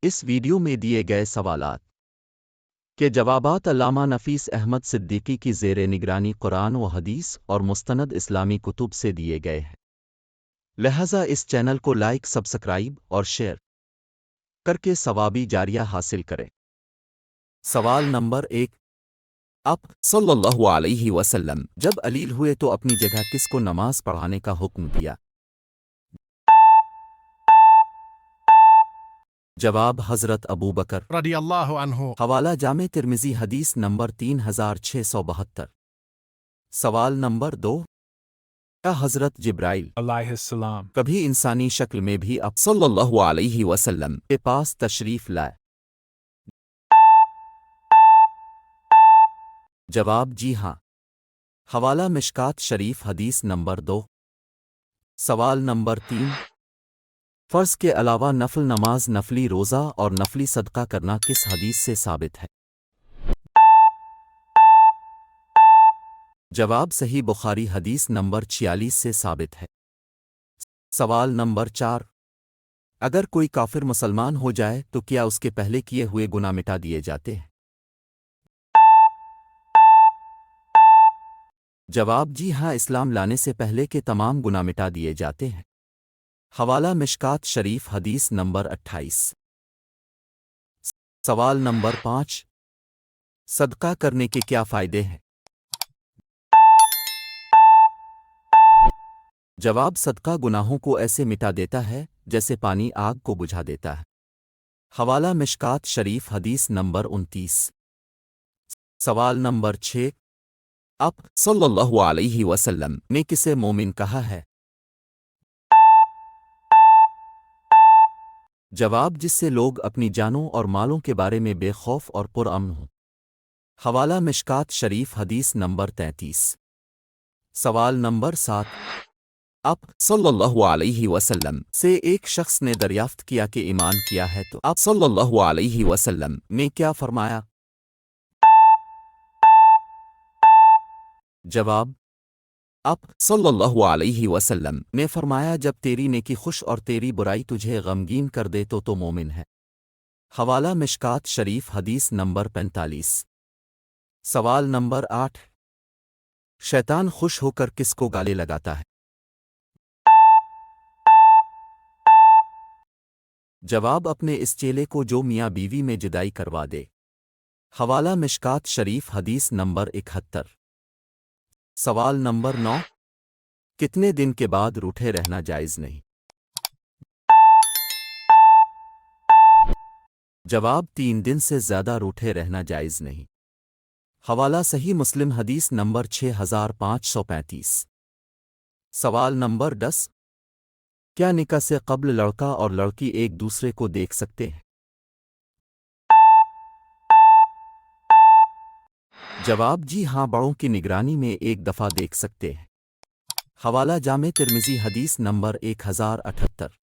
اس video میں دیے گئے سوالات کے جوابات علامہ نفیس احمد صدیقی کی زیر نگرانی قرآن و حدیث اور مستند اسلامی کتب سے دیے گئے ہیں، لہذا اس چینل کو لائک، سبسکرائب اور شیئر کر کے ثوابی جاریہ حاصل کریں۔ سوال نمبر 1، آپ صلی اللہ علیہ وسلم جب علیل ہوئے تو اپنی جگہ کس کو نماز پڑھانے کا حکم دیا؟ جواب: حضرت ابو بکر رضی اللہ عنہ۔ حوالہ جامع ترمذی حدیث نمبر 3672۔ سوال نمبر 2، کیا حضرت جبرائیل علیہ السلام کبھی انسانی شکل میں بھی آپ صلی اللہ علیہ وسلم کے پاس تشریف لائے؟ جواب: جی ہاں۔ حوالہ مشکات شریف حدیث نمبر 2۔ سوال نمبر 3، فرض کے علاوہ نفل نماز، نفلی روزہ اور نفلی صدقہ کرنا کس حدیث سے ثابت ہے؟ جواب: صحیح بخاری حدیث نمبر 46 سے ثابت ہے۔ سوال نمبر 4، اگر کوئی کافر مسلمان ہو جائے تو کیا اس کے پہلے کیے ہوئے گناہ مٹا دیے جاتے ہیں؟ جواب: جی ہاں، اسلام لانے سے پہلے کے تمام گناہ مٹا دیے جاتے ہیں۔ حوالہ مشکات شریف حدیث نمبر 28۔ سوال نمبر 5، صدقہ کرنے کے کیا فائدے ہیں؟ جواب: صدقہ گناہوں کو ایسے مٹا دیتا ہے جیسے پانی آگ کو بجھا دیتا ہے۔ حوالہ مشکات شریف حدیث نمبر 29۔ سوال نمبر 6، آپ صلی اللہ علیہ وسلم نے کسے مومن کہا ہے؟ جواب: جس سے لوگ اپنی جانوں اور مالوں کے بارے میں بے خوف اور پرامن ہوں۔ حوالہ مشکات شریف حدیث نمبر 33۔ سوال نمبر 7، آپ صلی اللہ علیہ وسلم سے ایک شخص نے دریافت کیا کہ ایمان کیا ہے تو آپ صلی اللہ علیہ وسلم نے کیا فرمایا؟ جواب: آپ صلی اللہ علیہ وسلم نے فرمایا جب تیری نیکی خوش اور تیری برائی تجھے غمگین کر دے تو مومن ہے۔ حوالہ مشکات شریف حدیث نمبر 45۔ سوال نمبر 8، شیطان خوش ہو کر کس کو گالے لگاتا ہے؟ جواب: اپنے اس چیلے کو جو میاں بیوی میں جدائی کروا دے۔ حوالہ مشکات شریف حدیث نمبر 71۔ سوال نمبر 9، کتنے دن کے بعد روٹھے رہنا جائز نہیں؟ جواب: 3 دن سے زیادہ روٹھے رہنا جائز نہیں۔ حوالہ صحیح مسلم حدیث نمبر 6535۔ سوال نمبر 10، کیا نکاح سے قبل لڑکا اور لڑکی ایک دوسرے کو دیکھ سکتے ہیں؟ جواب: جی ہاں، بڑوں کی نگرانی میں ایک دفعہ دیکھ سکتے ہیں۔ حوالہ جامع ترمذی حدیث نمبر 1078۔